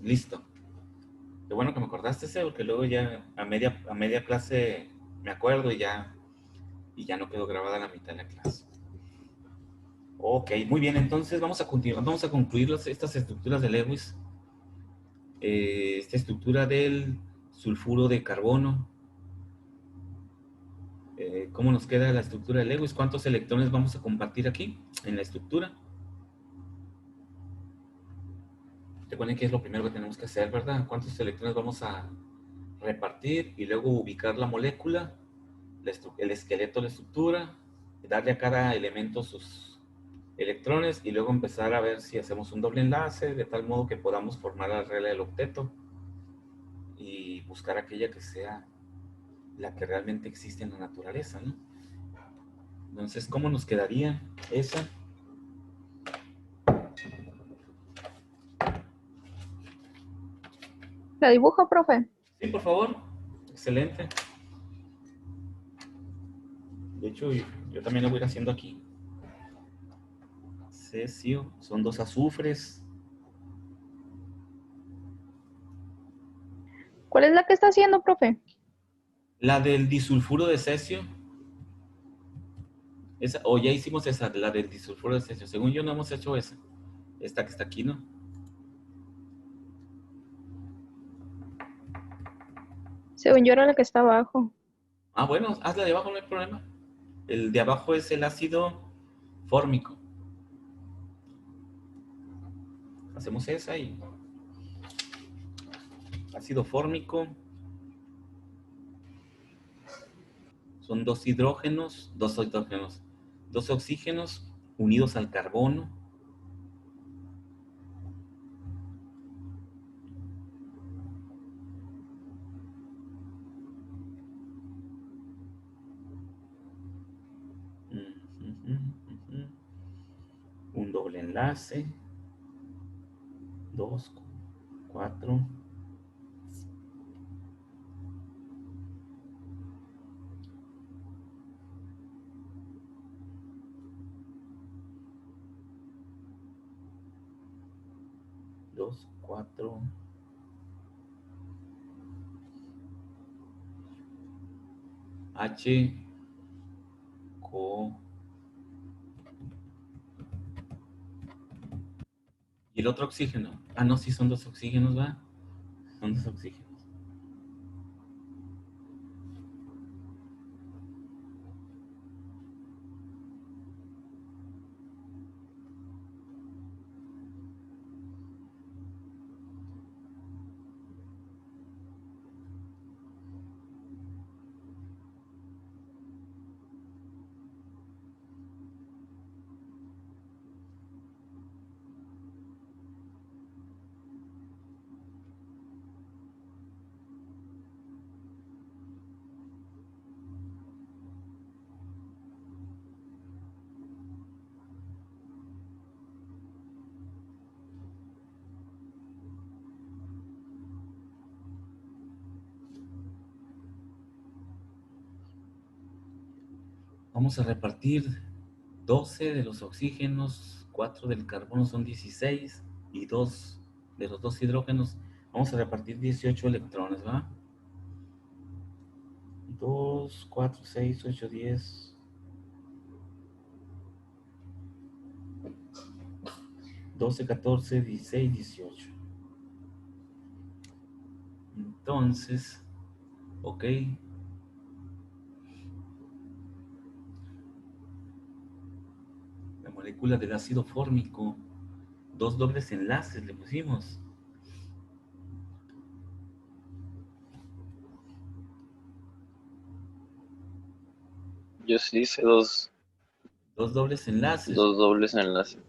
Listo. Qué bueno que me acordaste ese, porque luego ya a media clase me acuerdo y ya no quedó grabada la mitad de la clase. Ok, muy bien, entonces vamos a continuar, vamos a concluir estas estructuras de Lewis. Esta estructura del sulfuro de carbono. ¿Cómo nos queda la estructura de Lewis? ¿Cuántos electrones vamos a compartir aquí en la estructura? Recuerden que es lo primero que tenemos que hacer, ¿verdad? ¿Cuántos electrones vamos a repartir y luego ubicar la molécula, el esqueleto de la estructura, darle a cada elemento sus electrones y luego empezar a ver si hacemos un doble enlace de tal modo que podamos formar la regla del octeto y buscar aquella que sea la que realmente existe en la naturaleza, ¿no? Entonces, ¿cómo nos quedaría esa? ¿La dibujo, profe? Sí, por favor. Excelente. De hecho, yo también lo voy a ir haciendo aquí. Cesio, son 2 azufres. ¿Cuál es la que está haciendo, profe? La del disulfuro de cesio. Esa, o ya hicimos esa, la del disulfuro de cesio. Según yo no hemos hecho esa. Esta que está aquí, ¿no? Según yo era la que está abajo. Ah, bueno, hazla de abajo, no hay problema. El de abajo es el ácido fórmico. Hacemos esa y ácido fórmico. Son 2 hidrógenos, 2 oxígenos unidos al carbono. Un doble enlace. 2, 4. Dos, 4. H, CO. Y el otro oxígeno. Ah, no, sí son 2 oxígenos, ¿va? Son 2 oxígenos. Vamos a repartir 12 de los oxígenos, 4 del carbono son 16 y 2 de los 2 hidrógenos. Vamos a repartir 18 electrones, ¿va? 2, 4, 6, 8, 10. 12, 14, 16, 18. Entonces, ok. La molécula del ácido fórmico, 2 dobles enlaces le pusimos. Yo sí hice dos 2 dobles enlaces. dobles enlaces.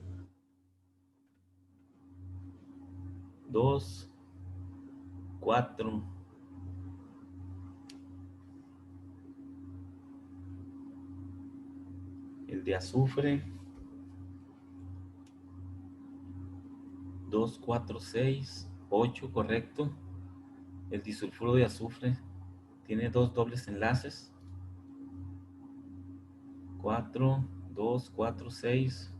2, 4. El de azufre. 2, 4, 6, 8, correcto. El disulfuro de azufre tiene 2 dobles enlaces. 4, 2, 4, 6,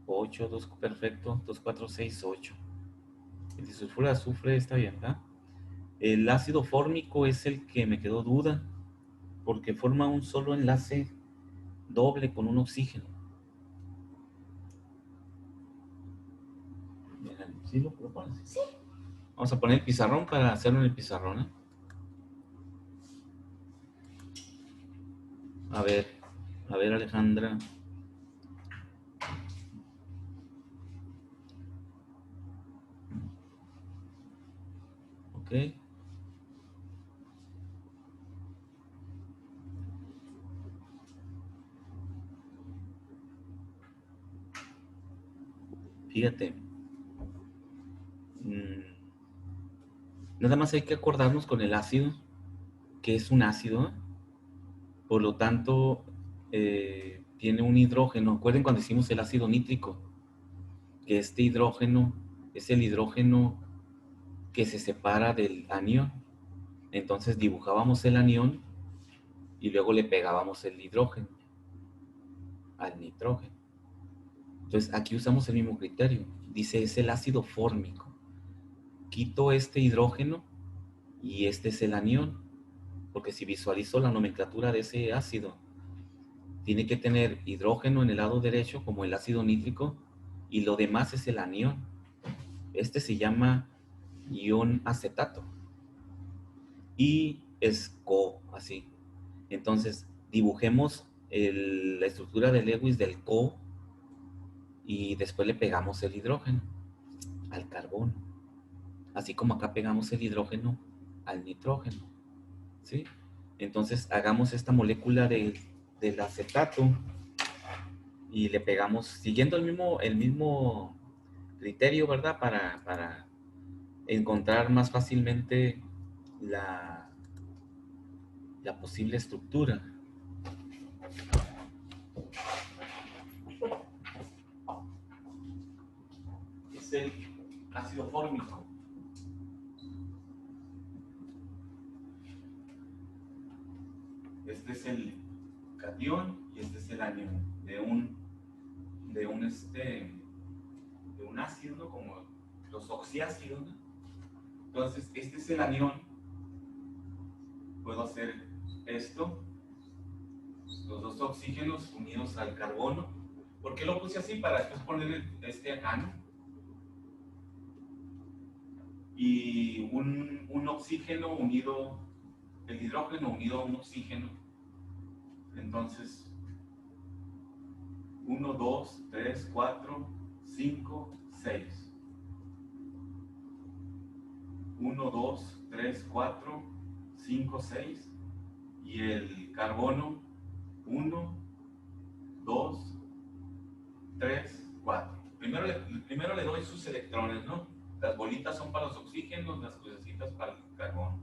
8, 2, perfecto. 2, 4, 6, 8. El disulfuro de azufre está bien, ¿verdad? El ácido fórmico es el que me quedó duda, porque forma un solo enlace doble con un oxígeno. ¿Sí lo propones? Sí. Vamos a poner el pizarrón para hacerlo en el pizarrón, ¿eh? A ver, Alejandra. Ok. Fíjate. Nada más hay que acordarnos con el ácido, que es un ácido, por lo tanto, tiene un hidrógeno. Recuerden cuando hicimos el ácido nítrico, que este hidrógeno es el hidrógeno que se separa del anión. Entonces dibujábamos el anión y luego le pegábamos el hidrógeno al nitrógeno. Entonces aquí usamos el mismo criterio. Dice, es el ácido fórmico. Quito este hidrógeno y este es el anión. Porque si visualizo la nomenclatura de ese ácido, tiene que tener hidrógeno en el lado derecho como el ácido nítrico y lo demás es el anión. Este se llama ion acetato y es CO, así. Entonces, dibujemos la estructura de Lewis del CO y después le pegamos el hidrógeno al carbono. Así como acá pegamos el hidrógeno al nitrógeno, ¿sí? Entonces, hagamos esta molécula del acetato y le pegamos, siguiendo el mismo criterio, ¿verdad? Para encontrar más fácilmente la posible estructura. Es el ácido fórmico. Este es el catión y este es el anión de un ácido, ¿no? Como los oxiácidos, ¿no? Entonces, este es el anión. Puedo hacer esto, los dos oxígenos unidos al carbono. ¿Por qué lo puse así? Para después poner este acá, ¿no? Y un oxígeno unido, el hidrógeno unido a un oxígeno. Entonces, 1, 2, 3, 4, 5, 6. 1, 2, 3, 4, 5, 6. Y el carbono, 1, 2, 3, 4. Primero le doy sus electrones, ¿no? Las bolitas son para los oxígenos, las crucecitas para el carbono.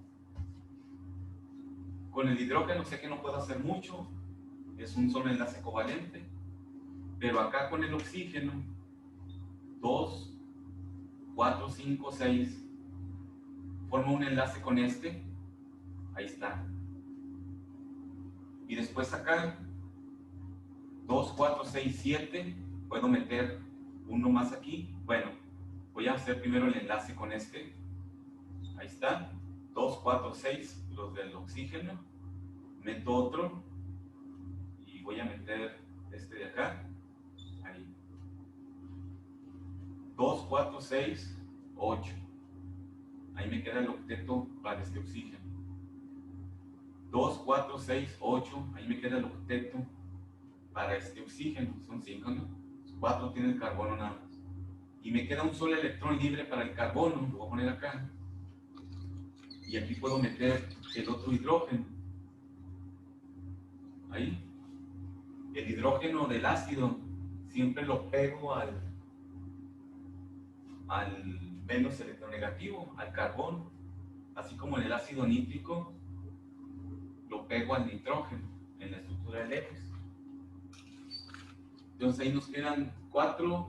Con el hidrógeno sé que no puedo hacer mucho, es un solo enlace covalente, pero acá con el oxígeno, 2, 4, 5, 6, forma un enlace con este, ahí está. Y después acá, 2, 4, 6, 7, puedo meter uno más aquí. Bueno, voy a hacer primero el enlace con este, ahí está, 2, 4, 6, los del oxígeno, meto otro y voy a meter este de acá, ahí. 2, 4, 6, 8. Ahí me queda el octeto para este oxígeno. 2, 4, 6, 8. Ahí me queda el octeto para este oxígeno. Son 5, ¿no? 4 tiene el carbono nada más. Y me queda un solo electrón libre para el carbono. Lo voy a poner acá. Y aquí puedo meter el otro hidrógeno. Ahí. El hidrógeno del ácido siempre lo pego al menos electronegativo, al carbono. Así como en el ácido nítrico lo pego al nitrógeno en la estructura de Lewis. Entonces ahí nos quedan 4,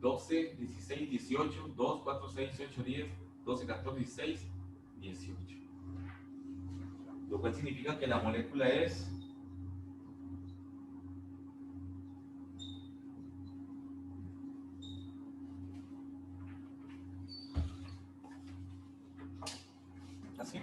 12, 16, 18, 2, 4, 6, 8, 10, 12, 14, 16, 18. Lo cual significa que la molécula es Así.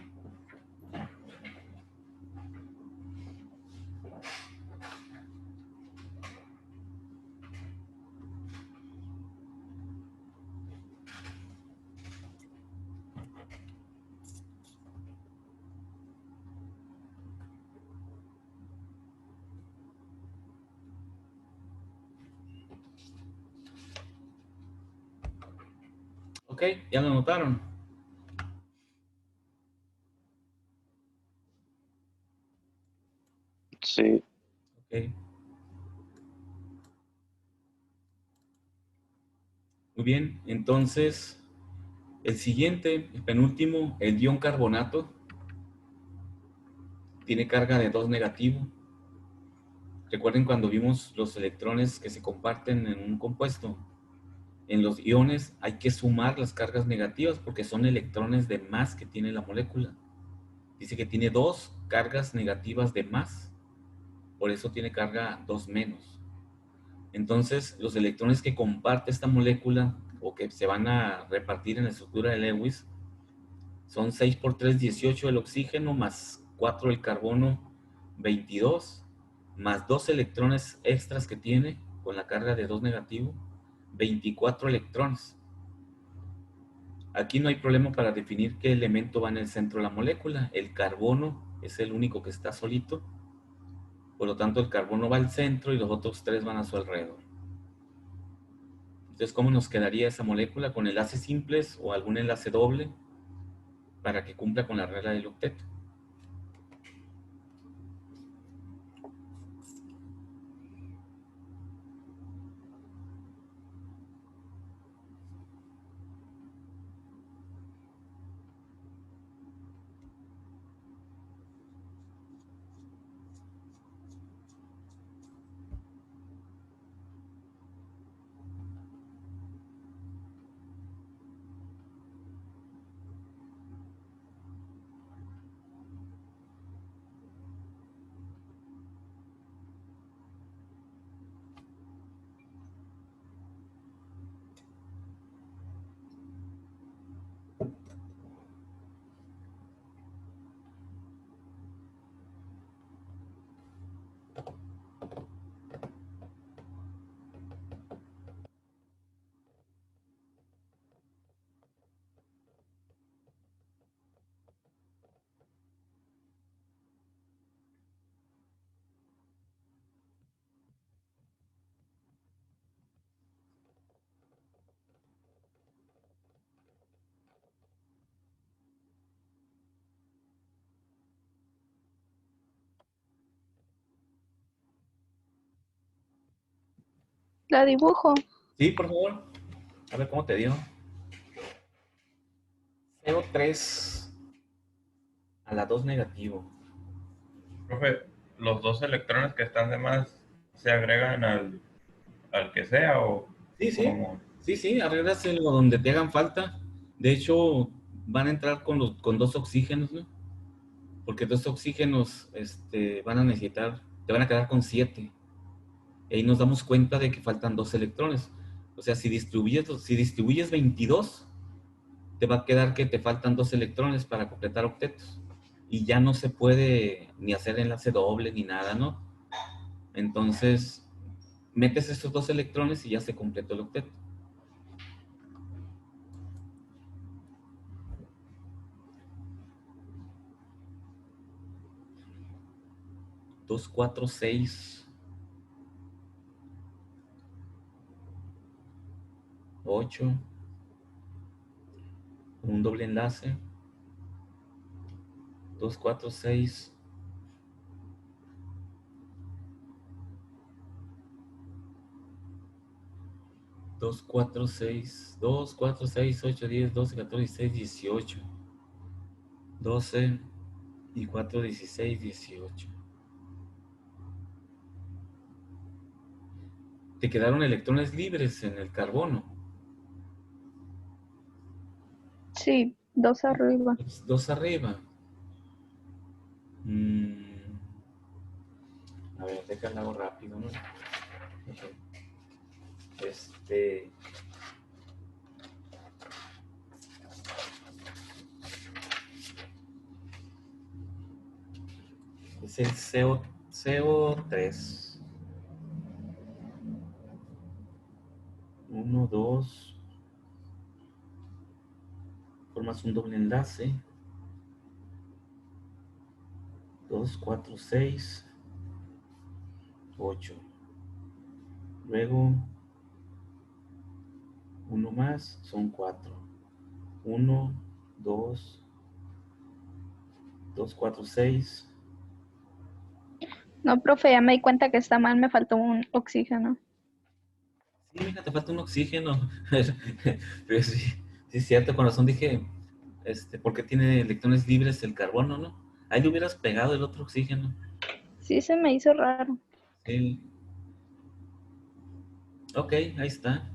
Ok, ya lo notaron. Sí. Ok. Muy bien, entonces el siguiente, el penúltimo, el ion carbonato, tiene carga de 2 negativo. Recuerden cuando vimos los electrones que se comparten en un compuesto. En los iones hay que sumar las cargas negativas porque son electrones de más que tiene la molécula. Dice que tiene 2 cargas negativas de más, por eso tiene carga 2 menos. Entonces, los electrones que comparte esta molécula o que se van a repartir en la estructura de Lewis son 6 por 3, 18 el oxígeno, más 4 el carbono, 22, más 2 electrones extras que tiene con la carga de 2 negativo, 24 electrones. Aquí no hay problema para definir qué elemento va en el centro de la molécula. El carbono es el único que está solito. Por lo tanto, el carbono va al centro y los otros 3 van a su alrededor. Entonces, ¿cómo nos quedaría esa molécula? ¿Con enlaces simples o algún enlace doble para que cumpla con la regla del octeto? La dibujo. Sí, por favor. A ver cómo te dio. CO3 a la 2 negativo. Profe, los dos electrones que están de más se agregan al que sea o Sí, sí. como. Sí, arréglaselo donde te hagan falta. De hecho, van a entrar con 2 oxígenos, ¿no? Porque 2 oxígenos van a necesitar, te van a quedar con 7. Y ahí nos damos cuenta de que faltan 2 electrones. O sea, si distribuyes 22, te va a quedar que te faltan 2 electrones para completar octetos. Y ya no se puede ni hacer enlace doble ni nada, ¿no? Entonces, metes estos 2 electrones y ya se completó el octeto. Dos, cuatro, seis, 8, un doble enlace. 2, 4, 6. 2, 4, 6, 2, 4, 6, 8, 10, 12, 14, 16, 18. 12 y 4, 16, 18. Te quedaron electrones libres en el carbono. Sí, 2 arriba. 2 arriba. A ver, déjalo hago rápido, ¿no? Este. Es el CO3. 1, 2. Formas un doble enlace. 2, 4, 6, 8. Luego, uno más, son 4. 1, 2, 2, 4, 6. No, profe, ya me di cuenta que está mal, me faltó un oxígeno. Sí, mija, te falta un oxígeno. Pero sí, sí es cierto, con razón dije, porque tiene electrones libres el carbono, ¿no? Ahí le hubieras pegado el otro oxígeno. Sí, se me hizo raro. Sí. Ok, ahí está.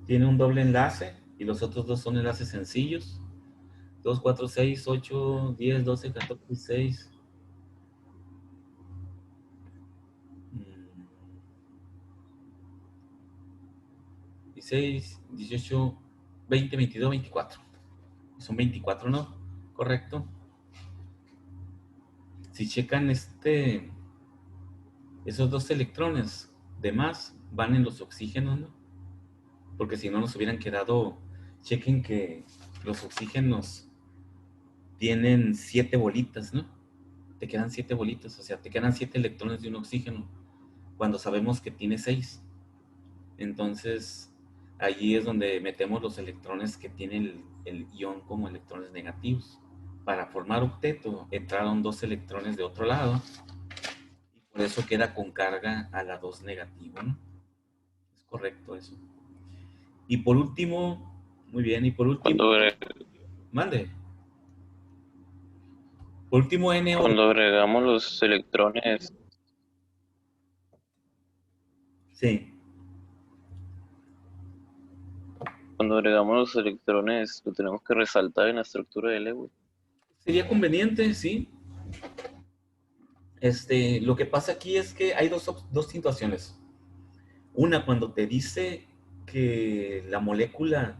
Tiene un doble enlace y los otros dos son enlaces sencillos. 2, 4, 6, 8, 10, 12, 14, 6. 16, 18, 20, 22, 24. Son 24, ¿no? Correcto. Si checan esos dos electrones de más van en los oxígenos, ¿no? Porque si no nos hubieran quedado, chequen que los oxígenos tienen 7 bolitas, ¿no? Te quedan 7 bolitas, o sea, te quedan 7 electrones de un oxígeno, cuando sabemos que tiene 6. Entonces, allí es donde metemos los electrones que tiene el ion como electrones negativos. Para formar octeto, entraron 2 electrones de otro lado, y por eso queda con carga a la 2 negativo, ¿no? Es correcto eso. Y por último, muy bien, y por último, Cuando, agre- mande. Por último, NO2. cuando agregamos los electrones, Sí, cuando agregamos los electrones, lo tenemos que resaltar en la estructura de Lewis. sería conveniente, sí. Lo que pasa aquí es que hay dos situaciones. Una, cuando te dice que la molécula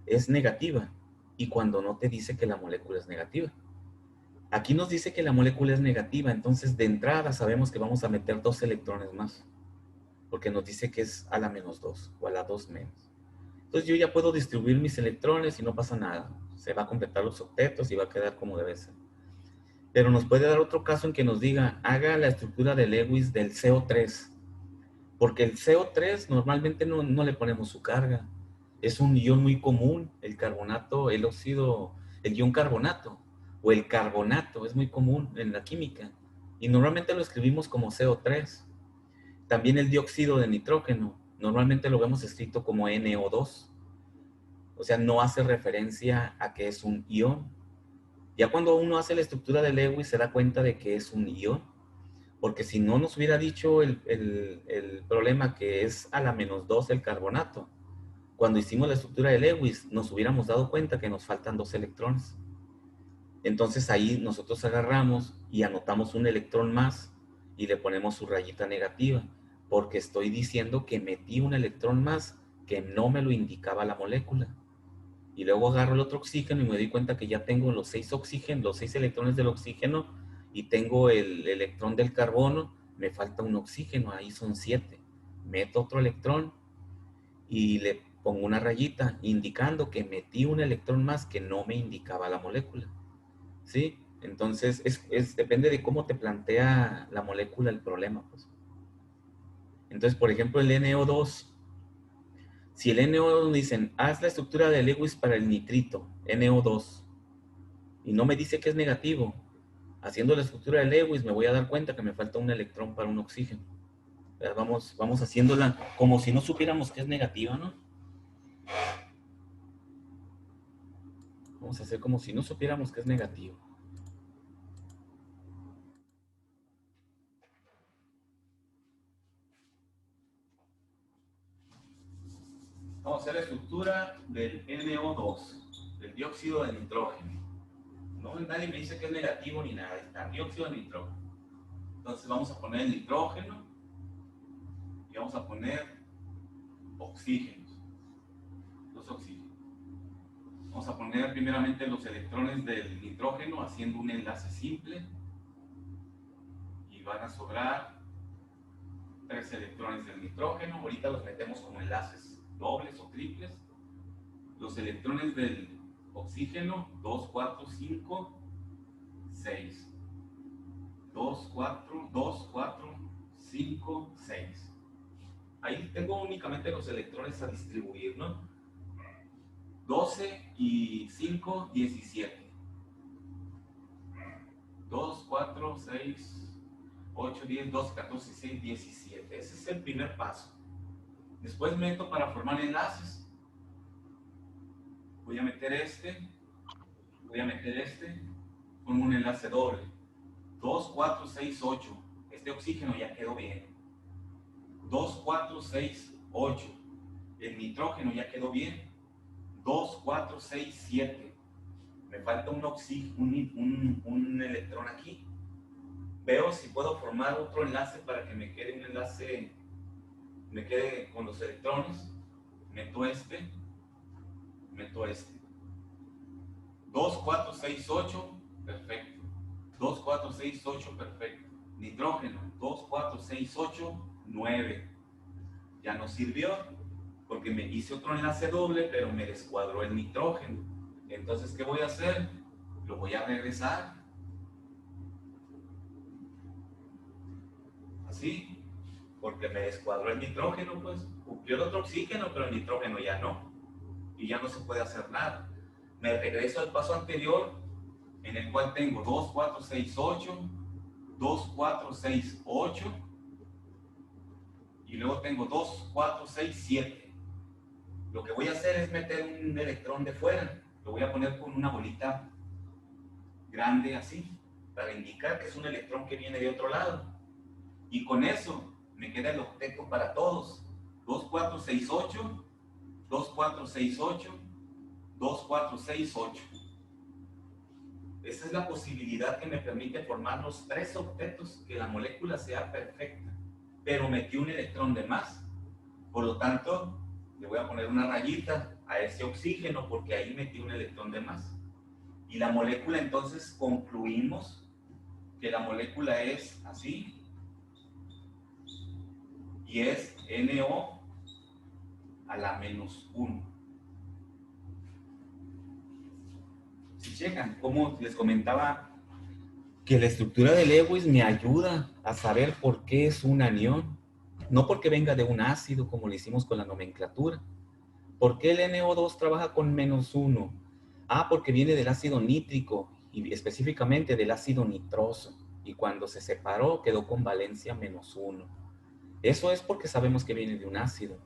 es negativa y cuando no te dice que la molécula es negativa. Aquí nos dice que la molécula es negativa, entonces de entrada sabemos que vamos a meter 2 electrones más, porque nos dice que es a la -2 o a la 2 menos. Entonces yo ya puedo distribuir mis electrones y no pasa nada. Se va a completar los octetos y va a quedar como debe ser. Pero nos puede dar otro caso en que nos diga, haga la estructura de Lewis del CO3. Porque el CO3 normalmente no le ponemos su carga. Es un ion muy común, el carbonato, el óxido, el ion carbonato o el carbonato, es muy común en la química. Y normalmente lo escribimos como CO3. También el dióxido de nitrógeno, normalmente lo vemos escrito como NO2. O sea, no hace referencia a que es un ion. Ya cuando uno hace la estructura de Lewis se da cuenta de que es un ion. Porque si no nos hubiera dicho el problema que es a la -2 el carbonato, cuando hicimos la estructura de Lewis nos hubiéramos dado cuenta que nos faltan 2 electrones. Entonces ahí nosotros agarramos y anotamos un electrón más y le ponemos su rayita negativa, porque estoy diciendo que metí un electrón más que no me lo indicaba la molécula. Y luego agarro el otro oxígeno y me doy cuenta que ya tengo los 6 oxígenos, los 6 electrones del oxígeno y tengo el electrón del carbono, me falta un oxígeno, ahí son 7. Meto otro electrón y le pongo una rayita indicando que metí un electrón más que no me indicaba la molécula. ¿Sí? Entonces, depende de cómo te plantea la molécula el problema, pues. Entonces, por ejemplo, el NO2, si el NO2 dicen, haz la estructura de Lewis para el nitrito, NO2, y no me dice que es negativo, haciendo la estructura de Lewis me voy a dar cuenta que me falta un electrón para un oxígeno. Vamos haciéndola como si no supiéramos que es negativa, ¿no? Vamos a hacer como si no supiéramos que es negativo. Vamos a hacer la estructura del NO2, del dióxido de nitrógeno. No, nadie me dice que es negativo ni nada, está dióxido de nitrógeno. Entonces vamos a poner el nitrógeno y vamos a poner oxígenos, los oxígenos. Vamos a poner primeramente los electrones del nitrógeno haciendo un enlace simple y van a sobrar 3 electrones del nitrógeno. Ahorita los metemos como enlaces dobles o triples. Los electrones del oxígeno, 2, 4, 5, 6. 2, 4, 2, 4, 5, 6. Ahí tengo únicamente los electrones a distribuir, ¿no? 12 y 5, 17. 2, 4, 6, 8, 10, 12, 14, 16, 17. Ese es el primer paso. Después meto para formar enlaces. Voy a meter este. Voy a meter este. Formo un enlace doble. 2, 4, 6, 8. Este oxígeno ya quedó bien. 2, 4, 6, 8. El nitrógeno ya quedó bien. 2, 4, 6, 7. Me falta un oxígeno, un electrón aquí. Veo si puedo formar otro enlace para que me quede un enlace, me quede con los electrones. Meto este. 2, 4, 6, 8. Perfecto. 2, 4, 6, 8. Perfecto. Nitrógeno. 2, 4, 6, 8, 9. Ya no sirvió porque me hice otro enlace doble, pero me descuadró el nitrógeno. Entonces, ¿qué voy a hacer? Lo voy a regresar. Así. Porque me descuadró el nitrógeno, pues. Cumplió el otro oxígeno, pero el nitrógeno ya no. Y ya no se puede hacer nada. Me regreso al paso anterior, en el cual tengo 2, 4, 6, 8. 2, 4, 6, 8. Y luego tengo 2, 4, 6, 7. Lo que voy a hacer es meter un electrón de fuera. Lo voy a poner con una bolita grande así, para indicar que es un electrón que viene de otro lado. Y con eso me queda el octeto para todos. 2, 4, 6, 8. 2, 4, 6, 8. 2, 4, 6, 8. Esa es la posibilidad que me permite formar los 3 octetos, que la molécula sea perfecta. Pero metí un electrón de más. Por lo tanto, le voy a poner una rayita a ese oxígeno porque ahí metí un electrón de más. Y la molécula, entonces, concluimos que la molécula es así. Y es NO a la menos 1. Si checan, como les comentaba, que la estructura de Lewis me ayuda a saber por qué es un anión. No porque venga de un ácido, como lo hicimos con la nomenclatura. ¿Por qué el NO2 trabaja con menos 1? Ah, porque viene del ácido nítrico y específicamente del ácido nitroso. Y cuando se separó quedó con valencia menos 1. Eso es porque sabemos que viene de un ácido.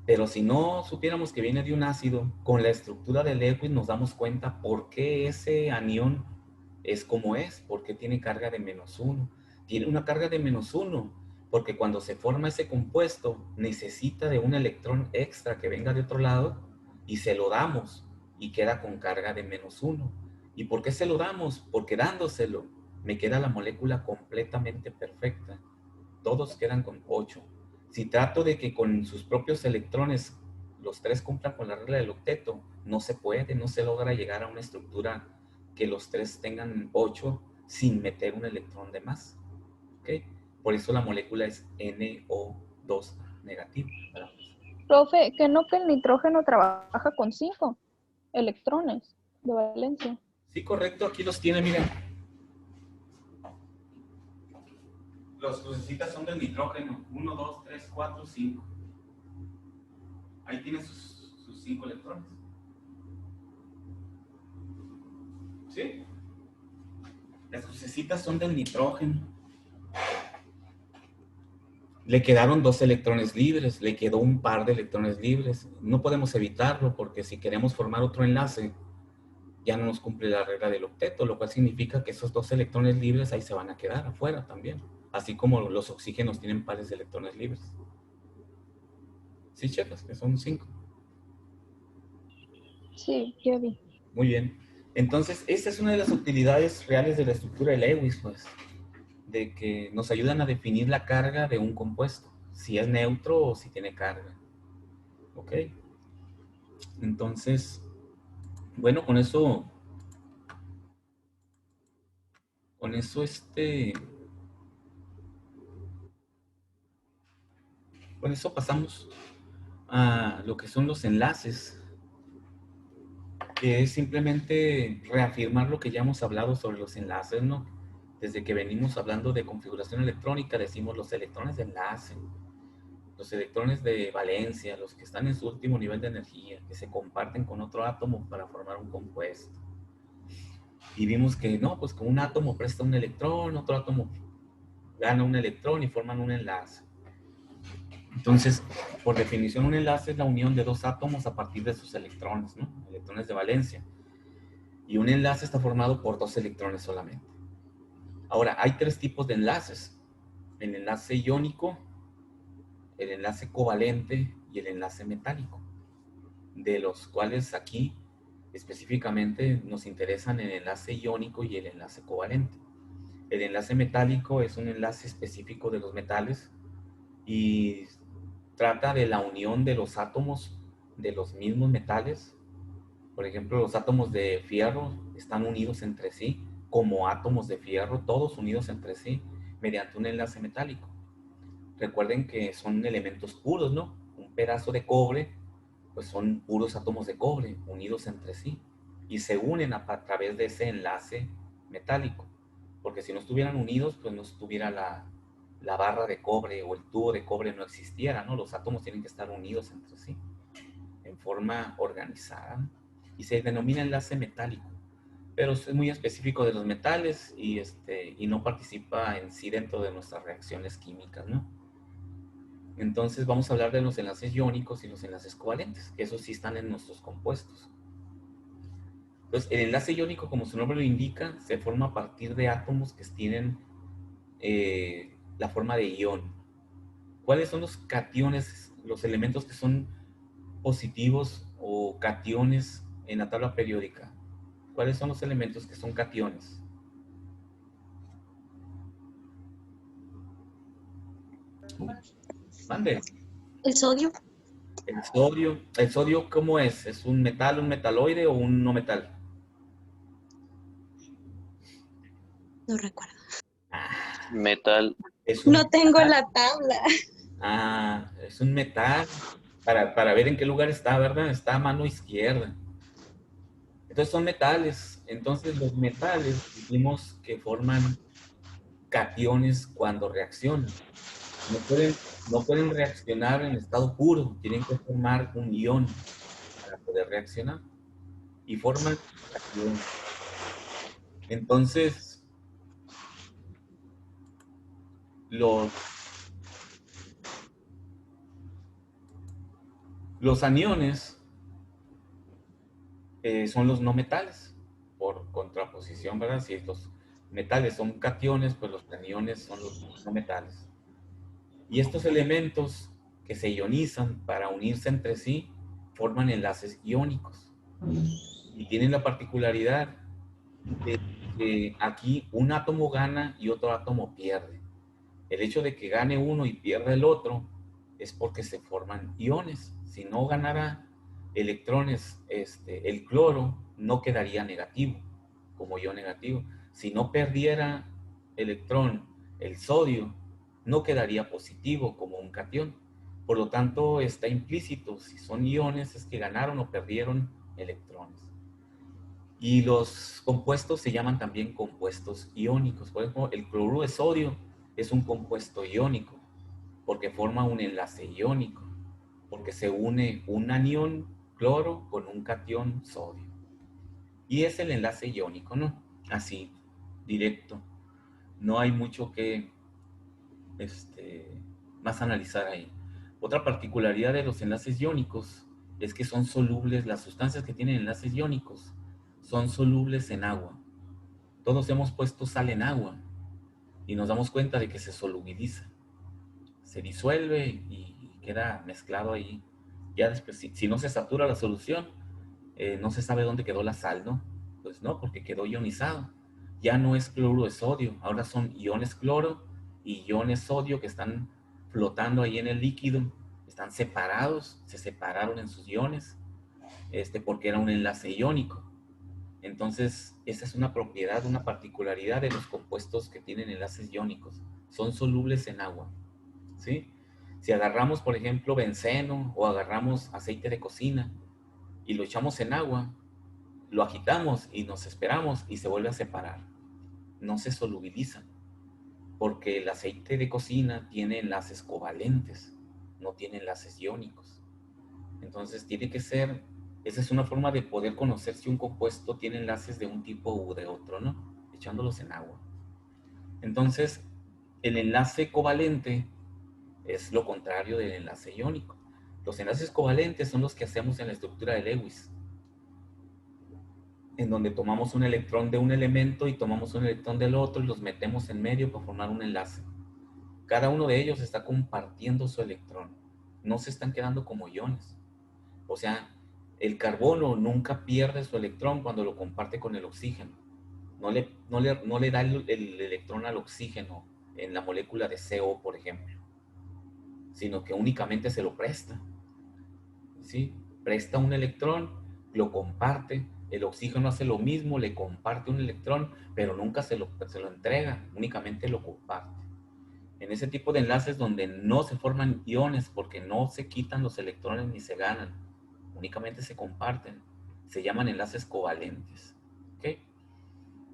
Pero si no supiéramos que viene de un ácido, con la estructura de Lewis nos damos cuenta por qué ese anión es como es, porque tiene carga de menos 1. Tiene una carga de menos 1 porque cuando se forma ese compuesto necesita de un electrón extra que venga de otro lado y se lo damos y queda con carga de menos 1. ¿Y por qué se lo damos? Porque dándoselo me queda la molécula completamente perfecta. Todos quedan con 8. Si trato de que con sus propios electrones los 3 cumplan con la regla del octeto, no se puede, no se logra llegar a una estructura que los 3 tengan 8 sin meter un electrón de más. ¿Okay? Por eso la molécula es NO2 negativo. Profe, que no que el nitrógeno trabaja con 5 electrones de valencia. Sí, correcto, aquí los tiene, miren. Los crucecitas son del nitrógeno. 1, 2, 3, 4, 5. Ahí tiene sus 5 electrones. ¿Sí? Las crucecitas son del nitrógeno. Le quedaron 2 electrones libres, le quedó un par de electrones libres. No podemos evitarlo porque si queremos formar otro enlace, ya no nos cumple la regla del octeto, lo cual significa que esos 2 electrones libres ahí se van a quedar afuera también. Así como los oxígenos tienen pares de electrones libres. ¿Sí, checas? Que son 5. Sí, ya vi. Muy bien. Entonces, esta es una de las utilidades reales de la estructura de Lewis, pues, de que nos ayudan a definir la carga de un compuesto, si es neutro o si tiene carga. ¿Ok? Entonces, bueno, con eso Con eso pasamos a lo que son los enlaces, que es simplemente reafirmar lo que ya hemos hablado sobre los enlaces, ¿no? Desde que venimos hablando de configuración electrónica, decimos los electrones de enlace, los electrones de valencia, los que están en su último nivel de energía, que se comparten con otro átomo para formar un compuesto. Y vimos que no, pues que un átomo presta un electrón, otro átomo gana un electrón y forman un enlace. Entonces, por definición, un enlace es la unión de dos átomos a partir de sus electrones, ¿no? Electrones de valencia. Y un enlace está formado por dos electrones solamente. Ahora, hay tres tipos de enlaces: el enlace iónico, el enlace covalente y el enlace metálico, de los cuales aquí específicamente nos interesan el enlace iónico y el enlace covalente. El enlace metálico es un enlace específico de los metales y trata de la unión de los átomos de los mismos metales. Por ejemplo, los átomos de fierro están unidos entre sí como átomos de fierro, todos unidos entre sí mediante un enlace metálico. Recuerden que son elementos puros, ¿no? Un pedazo de cobre, pues son puros átomos de cobre unidos entre sí y se unen a través de ese enlace metálico. Porque si no estuvieran unidos, pues no estuviera la barra de cobre o el tubo de cobre, no existiera, ¿no? Los átomos tienen que estar unidos entre sí en forma organizada y se denomina enlace metálico, pero es muy específico de los metales y no participa en sí dentro de nuestras reacciones químicas, ¿no? Entonces vamos a hablar de los enlaces iónicos y los enlaces covalentes, que esos sí están en nuestros compuestos. Entonces, el enlace iónico, como su nombre lo indica, se forma a partir de átomos que tienen la forma de ión. ¿Cuáles son los cationes, los elementos que son positivos o cationes en la tabla periódica? ¿Cuáles son los elementos que son cationes? Mande. El sodio, El sodio, ¿cómo es? ¿Es un metal, un metaloide o un no metal? no recuerdo. Ah, Metal. es un No tengo metal. la tabla. Ah, es un metal. Para ver en qué lugar está, ¿verdad? Está a mano izquierda. Entonces son metales. Entonces los metales dijimos que forman cationes cuando reaccionan. No pueden reaccionar en estado puro, tienen que formar un ion para poder reaccionar y forman cationes. Entonces, los, los aniones son los no metales, por contraposición, ¿verdad? Si los metales son cationes, pues los aniones son los no metales. Y estos elementos que se ionizan para unirse entre sí forman enlaces iónicos. Y tienen la particularidad de que aquí un átomo gana y otro átomo pierde. El hecho de que gane uno y pierda el otro es porque se forman iones. Si no ganara electrones, el cloro no quedaría negativo, como ion negativo. Si no perdiera electrón el sodio, no quedaría positivo como un catión. Por lo tanto, está implícito, si son iones es que ganaron o perdieron electrones. Y los compuestos se llaman también compuestos iónicos. Por ejemplo, el cloruro de sodio es un compuesto iónico porque forma un enlace iónico, porque se une un anión cloro con un catión sodio. Y es el enlace iónico, ¿no? Así, directo. No hay mucho que más analizar ahí. Otra particularidad de los enlaces iónicos es que son solubles, las sustancias que tienen enlaces iónicos son solubles en agua. Todos hemos puesto sal en agua y nos damos cuenta de que se solubiliza, se disuelve y queda mezclado ahí. Ya después, si no se satura la solución, no se sabe dónde quedó la sal, ¿no? Pues no, porque quedó ionizado. Ya no es cloruro de sodio, ahora son iones cloro y iones sodio que están flotando ahí en el líquido, están separados, se separaron en sus iones, porque era un enlace iónico. Entonces, esa es una propiedad, una particularidad de los compuestos que tienen enlaces iónicos. Son solubles en agua, ¿sí? Si agarramos, por ejemplo, benceno o agarramos aceite de cocina y lo echamos en agua, lo agitamos y nos esperamos y se vuelve a separar. No se solubiliza, porque el aceite de cocina tiene enlaces covalentes, no tiene enlaces iónicos. Entonces tiene que ser, esa es una forma de poder conocer si un compuesto tiene enlaces de un tipo u de otro, ¿no? Echándolos en agua. Entonces, el enlace covalente es lo contrario del enlace iónico. Los enlaces covalentes son los que hacemos en la estructura de Lewis, en donde tomamos un electrón de un elemento y tomamos un electrón del otro y los metemos en medio para formar un enlace. Cada uno de ellos está compartiendo su electrón. No se están quedando como iones. O sea, el carbono nunca pierde su electrón cuando lo comparte con el oxígeno. No le da el electrón al oxígeno en la molécula de CO, por ejemplo, sino que únicamente se lo presta. ¿Sí? Presta un electrón, lo comparte, el oxígeno hace lo mismo, le comparte un electrón, pero nunca se lo entrega, únicamente lo comparte. En ese tipo de enlaces donde no se forman iones porque no se quitan los electrones ni se ganan, únicamente se comparten, se llaman enlaces covalentes. ¿Okay?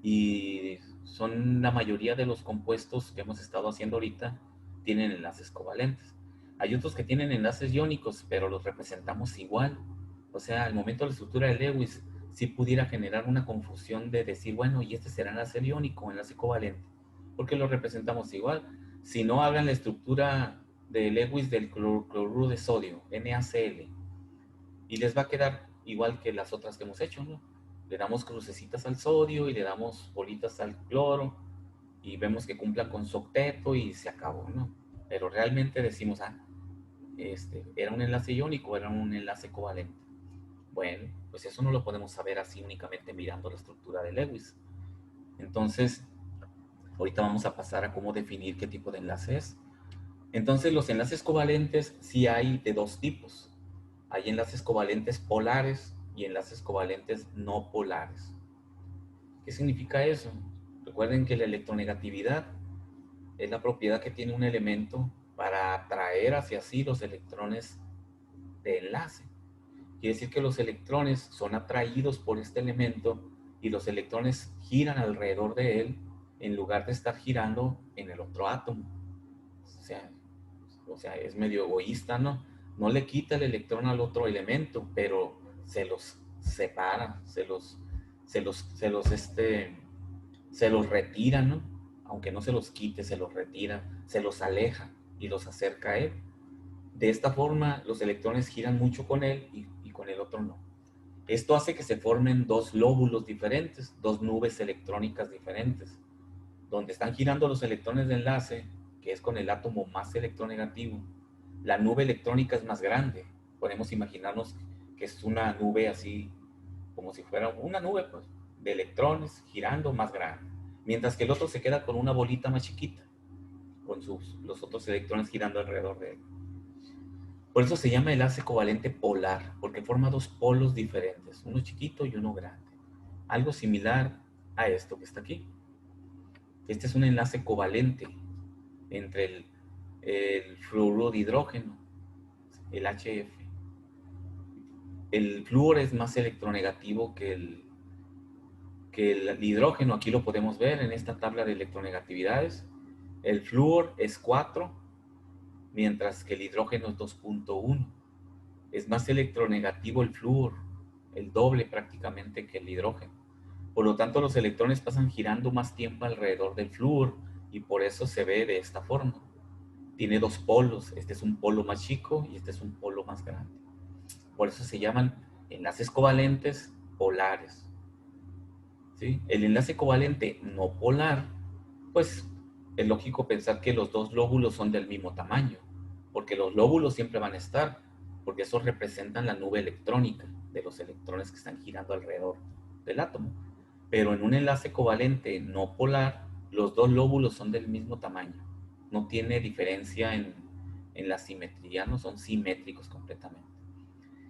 Y son la mayoría de los compuestos que hemos estado haciendo ahorita tienen enlaces covalentes. Hay otros que tienen enlaces iónicos, pero los representamos igual. O sea, al momento de la estructura de Lewis, sí pudiera generar una confusión de decir, bueno, ¿y este será enlace iónico o enlace covalente? Porque lo representamos igual. Si no, hagan la estructura de Lewis del cloruro de sodio, NaCl, y les va a quedar igual que las otras que hemos hecho, ¿no? Le damos crucecitas al sodio y le damos bolitas al cloro y vemos que cumpla con su octeto y se acabó, ¿no? Pero realmente decimos, ¿era un enlace iónico o era un enlace covalente? Bueno, pues eso no lo podemos saber así únicamente mirando la estructura de Lewis. Entonces, ahorita vamos a pasar a cómo definir qué tipo de enlace es. Entonces, los enlaces covalentes sí hay de dos tipos. Hay enlaces covalentes polares y enlaces covalentes no polares. ¿Qué significa eso? Recuerden que la electronegatividad es la propiedad que tiene un elemento para atraer hacia sí los electrones de enlace. Quiere decir que los electrones son atraídos por este elemento y los electrones giran alrededor de él en lugar de estar girando en el otro átomo. O sea, es medio egoísta, ¿no? No le quita el electrón al otro elemento, pero se los separa, se los retira, ¿no? Aunque no se los quite, se los retira, se los aleja y los acerca a él. De esta forma, los electrones giran mucho con él y con el otro no. Esto hace que se formen dos lóbulos diferentes, dos nubes electrónicas diferentes, donde están girando los electrones de enlace, que es con el átomo más electronegativo. La nube electrónica es más grande. Podemos imaginarnos que es una nube así, como si fuera una nube, pues, de electrones girando más grande. Mientras que el otro se queda con una bolita más chiquita, con los otros electrones girando alrededor de él. Por eso se llama enlace covalente polar, porque forma dos polos diferentes, uno chiquito y uno grande. Algo similar a esto que está aquí. Este es un enlace covalente entre el fluoruro de hidrógeno, el HF. El flúor es más electronegativo que el hidrógeno. Aquí lo podemos ver en esta tabla de electronegatividades. El flúor es 4, mientras que el hidrógeno es 2.1. Es más electronegativo el flúor, el doble prácticamente que el hidrógeno. Por lo tanto, los electrones pasan girando más tiempo alrededor del flúor y por eso se ve de esta forma. Tiene dos polos, este es un polo más chico y este es un polo más grande. Por eso se llaman enlaces covalentes polares. ¿Sí? El enlace covalente no polar, pues es lógico pensar que los dos lóbulos son del mismo tamaño, porque los lóbulos siempre van a estar, porque esos representan la nube electrónica de los electrones que están girando alrededor del átomo. Pero en un enlace covalente no polar, los dos lóbulos son del mismo tamaño. No tiene diferencia en la simetría, no son simétricos completamente.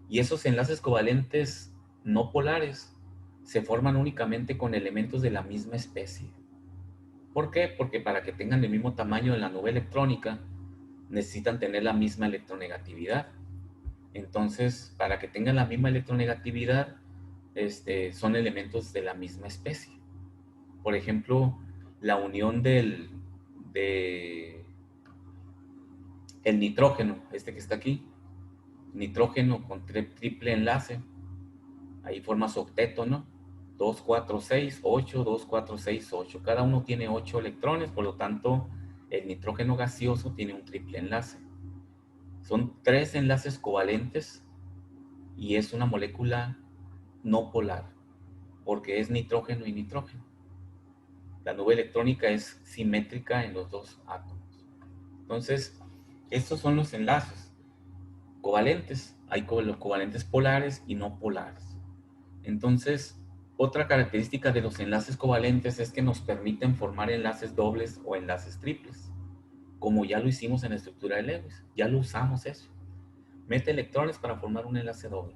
Y esos enlaces covalentes no polares se forman únicamente con elementos de la misma especie. ¿Por qué? Porque para que tengan el mismo tamaño en la nube electrónica, necesitan tener la misma electronegatividad. Entonces, para que tengan la misma electronegatividad, son elementos de la misma especie. Por ejemplo, la unión de el nitrógeno, que está aquí, nitrógeno con triple enlace, ahí forma su octeto, ¿no? 2, 4, 6, 8, 2, 4, 6, 8. Cada uno tiene 8 electrones, por lo tanto, el nitrógeno gaseoso tiene un triple enlace. Son 3 enlaces covalentes y es una molécula no polar, porque es nitrógeno y nitrógeno. La nube electrónica es simétrica en los dos átomos. Entonces, estos son los enlaces covalentes. Hay los covalentes polares y no polares. Entonces, otra característica de los enlaces covalentes es que nos permiten formar enlaces dobles o enlaces triples, como ya lo hicimos en la estructura de Lewis. Ya lo usamos eso. Mete electrones para formar un enlace doble.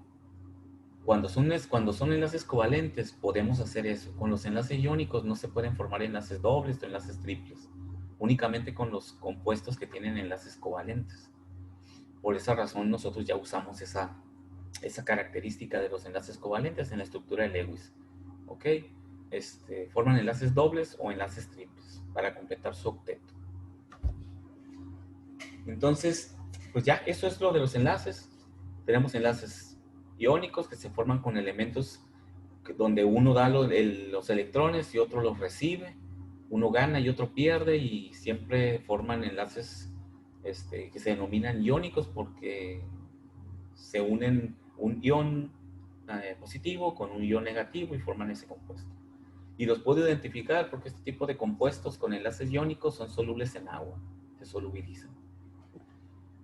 Cuando son enlaces covalentes, podemos hacer eso. Con los enlaces iónicos no se pueden formar enlaces dobles o enlaces triples. Únicamente con los compuestos que tienen enlaces covalentes. Por esa razón nosotros ya usamos esa característica de los enlaces covalentes en la estructura de Lewis. ¿Ok? Forman enlaces dobles o enlaces triples para completar su octeto. Entonces, pues ya eso es lo de los enlaces. Tenemos enlaces iónicos que se forman con elementos donde uno da los electrones y otro los recibe. Uno gana y otro pierde y siempre forman enlaces que se denominan iónicos porque se unen un ion positivo con un ion negativo y forman ese compuesto. Y los puedo identificar porque este tipo de compuestos con enlaces iónicos son solubles en agua, se solubilizan.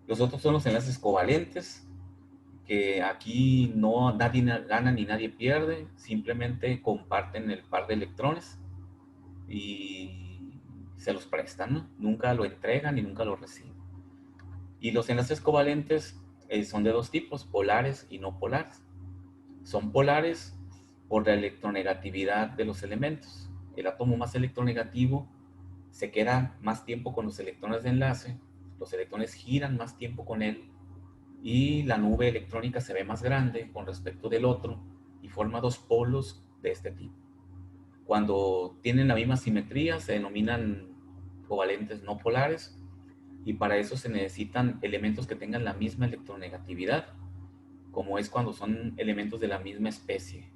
Los otros son los enlaces covalentes, que aquí nadie gana ni nadie pierde, simplemente comparten el par de electrones y se los prestan, ¿no? Nunca lo entregan y nunca lo reciben. Y los enlaces covalentes son de dos tipos, polares y no polares. Son polares por la electronegatividad de los elementos. El átomo más electronegativo se queda más tiempo con los electrones de enlace, los electrones giran más tiempo con él y la nube electrónica se ve más grande con respecto del otro y forma dos polos de este tipo. Cuando tienen la misma simetría se denominan covalentes no polares y para eso se necesitan elementos que tengan la misma electronegatividad, como es cuando son elementos de la misma especie,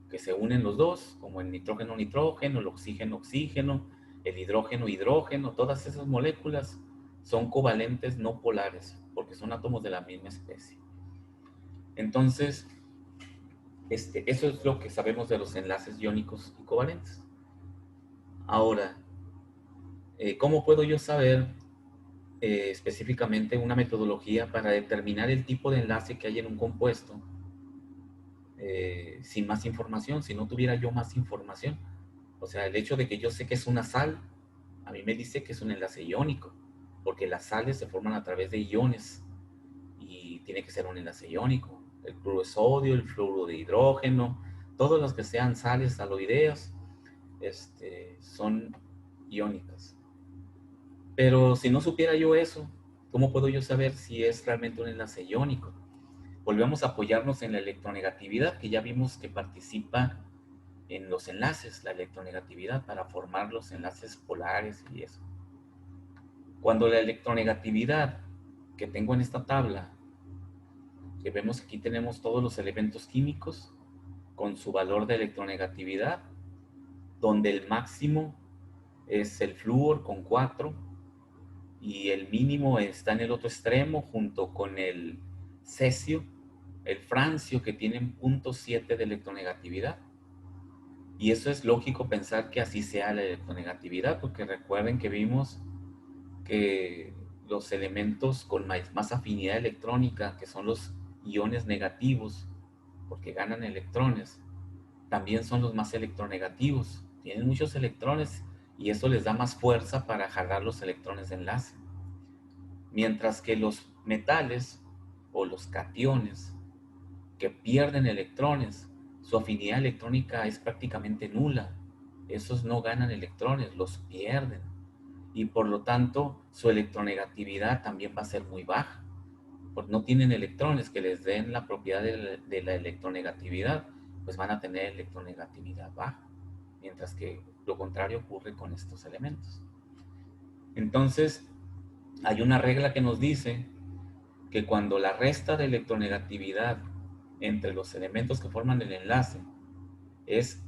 que se unen los dos, como el nitrógeno-nitrógeno, el oxígeno-oxígeno, el hidrógeno-hidrógeno, todas esas moléculas son covalentes no polares, porque son átomos de la misma especie. Entonces, eso es lo que sabemos de los enlaces iónicos y covalentes. Ahora, ¿cómo puedo yo saber específicamente una metodología para determinar el tipo de enlace que hay en un compuesto sin más información, si no tuviera yo más información? O sea, el hecho de que yo sé que es una sal, a mí me dice que es un enlace iónico, porque las sales se forman a través de iones y tiene que ser un enlace iónico. El cloruro de sodio, el fluoruro de hidrógeno, todos los que sean sales aloideas son iónicas. Pero si no supiera yo eso, ¿cómo puedo yo saber si es realmente un enlace iónico? Volvemos a apoyarnos en la electronegatividad, que ya vimos que participa en los enlaces, la electronegatividad, para formar los enlaces polares y eso. Cuando la electronegatividad que tengo en esta tabla, que vemos que aquí tenemos todos los elementos químicos con su valor de electronegatividad, donde el máximo es el flúor con 4 y el mínimo está en el otro extremo junto con el cesio, el francio, que tienen 0.7 de electronegatividad. Y eso es lógico pensar que así sea la electronegatividad, porque recuerden que vimos que los elementos con más afinidad electrónica, que son los iones negativos, porque ganan electrones, también son los más electronegativos. Tienen muchos electrones y eso les da más fuerza para jalar los electrones de enlace. Mientras que los metales o los cationes que pierden electrones, su afinidad electrónica es prácticamente nula. Esos no ganan electrones, los pierden. y por lo tanto su electronegatividad también va a ser muy baja, porque no tienen electrones que les den la propiedad de la electronegatividad, pues van a tener electronegatividad baja, mientras que lo contrario ocurre con estos elementos. Entonces, hay una regla que nos dice que cuando la resta de electronegatividad entre los elementos que forman el enlace es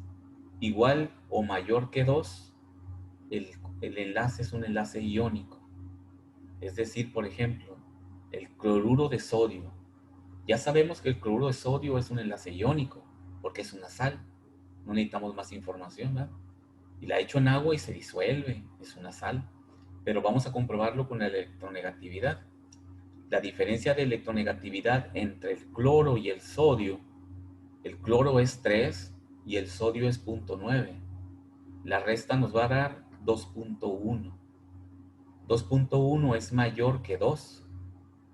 igual o mayor que 2, el enlace es un enlace iónico. Es decir, por ejemplo, el cloruro de sodio. Ya sabemos que el cloruro de sodio es un enlace iónico, porque es una sal. No necesitamos más información, ¿verdad? Y la echo en agua y se disuelve, es una sal. Pero vamos a comprobarlo con la electronegatividad. La diferencia de electronegatividad entre el cloro y el sodio, el cloro es 3 y el sodio es 0.9. La resta nos va a dar 2.1. 2.1 es mayor que 2.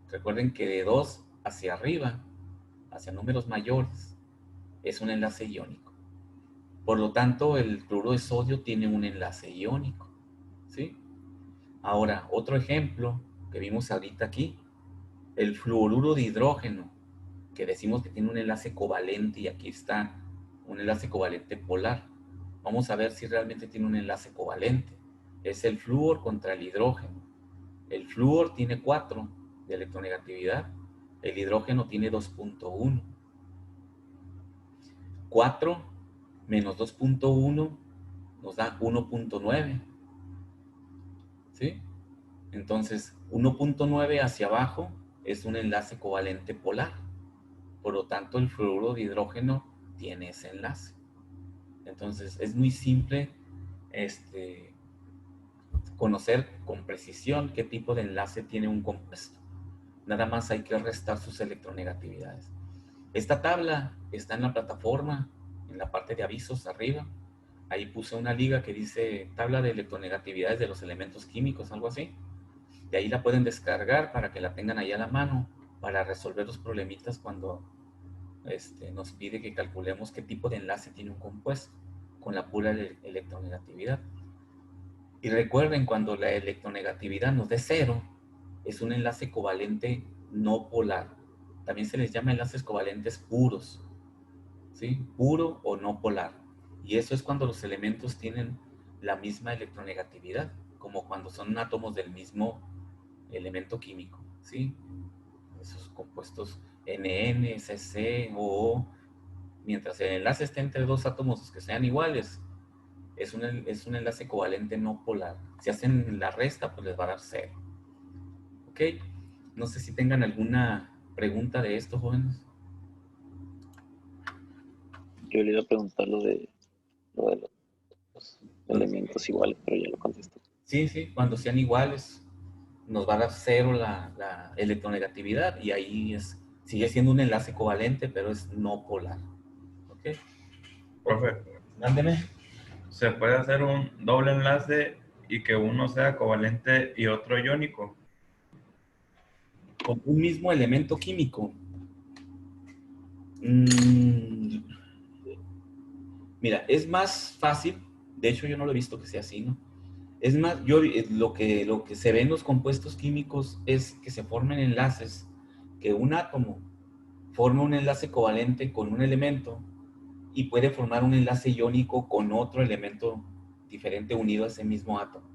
Recuerden que de 2 hacia arriba, hacia números mayores, es un enlace iónico. Por lo tanto, el cloruro de sodio tiene un enlace iónico, ¿sí? Ahora, otro ejemplo que vimos ahorita aquí, el fluoruro de hidrógeno, que decimos que tiene un enlace covalente y aquí está un enlace covalente polar. Vamos a ver si realmente tiene un enlace covalente. Es el flúor contra el hidrógeno. El flúor tiene 4 de electronegatividad, el hidrógeno tiene 2.1. 4 menos 2.1 nos da 1.9. ¿Sí? Entonces, 1.9 hacia abajo es un enlace covalente polar. Por lo tanto, el fluoruro de hidrógeno tiene ese enlace. Entonces, es muy simple conocer con precisión qué tipo de enlace tiene un compuesto. Nada más hay que restar sus electronegatividades. Esta tabla está en la plataforma, en la parte de avisos arriba. Ahí puse una liga que dice tabla de electronegatividades de los elementos químicos, algo así. De ahí la pueden descargar para que la tengan ahí a la mano para resolver los problemitas cuando nos pide que calculemos qué tipo de enlace tiene un compuesto con la pura electronegatividad. Y recuerden, cuando la electronegatividad nos dé 0, es un enlace covalente no polar. También se les llama enlaces covalentes puros, ¿sí? Puro o no polar. Y eso es cuando los elementos tienen la misma electronegatividad, como cuando son átomos del mismo elemento químico, ¿sí? Esos compuestos NN, CC, OO, mientras el enlace esté entre dos átomos que sean iguales, es un enlace covalente no polar. Si hacen la resta, pues les va a dar 0. ¿Ok? No sé si tengan alguna pregunta de esto, jóvenes. Yo le iba a preguntar lo de los elementos iguales, pero ya lo contestó. Sí, sí, cuando sean iguales, nos va a dar 0 la electronegatividad y ahí sigue siendo un enlace covalente, pero es no polar. ¿Ok? Profe, Mándeme. ¿se puede hacer un doble enlace y que uno sea covalente y otro iónico? Con un mismo elemento químico. Mira, es más fácil, de hecho yo no lo he visto que sea así, ¿no? Es más, lo que se ve en los compuestos químicos es que se formen enlaces, que un átomo forma un enlace covalente con un elemento y puede formar un enlace iónico con otro elemento diferente unido a ese mismo átomo.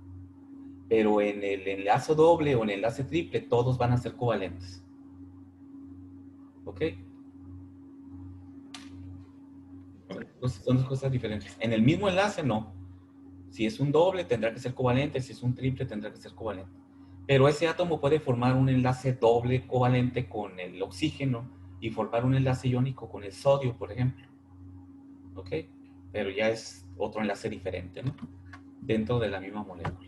Pero en el enlace doble o en el enlace triple, todos van a ser covalentes. ¿Ok? Son dos cosas diferentes. En el mismo enlace, no. Si es un doble, tendrá que ser covalente. Si es un triple, tendrá que ser covalente. Pero ese átomo puede formar un enlace doble covalente con el oxígeno y formar un enlace iónico con el sodio, por ejemplo. ¿Ok? Pero ya es otro enlace diferente, ¿no? Dentro de la misma molécula.